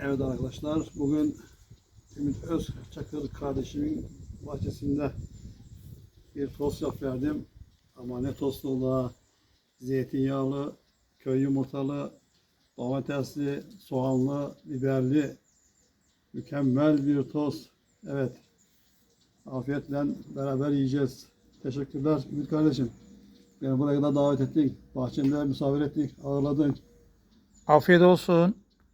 Evet arkadaşlar, bugün Ümit Özçakır kardeşimin bahçesinde bir tost verdim. Ama ne tostu ola, zeytinyağlı, köy yumurtalı, domatesli, soğanlı, biberli, mükemmel bir tost. Evet, afiyetle beraber yiyeceğiz. Teşekkürler Ümit kardeşim. Beni buraya kadar davet ettin, bahçemde misafir ettin, ağırladın. Afiyet olsun.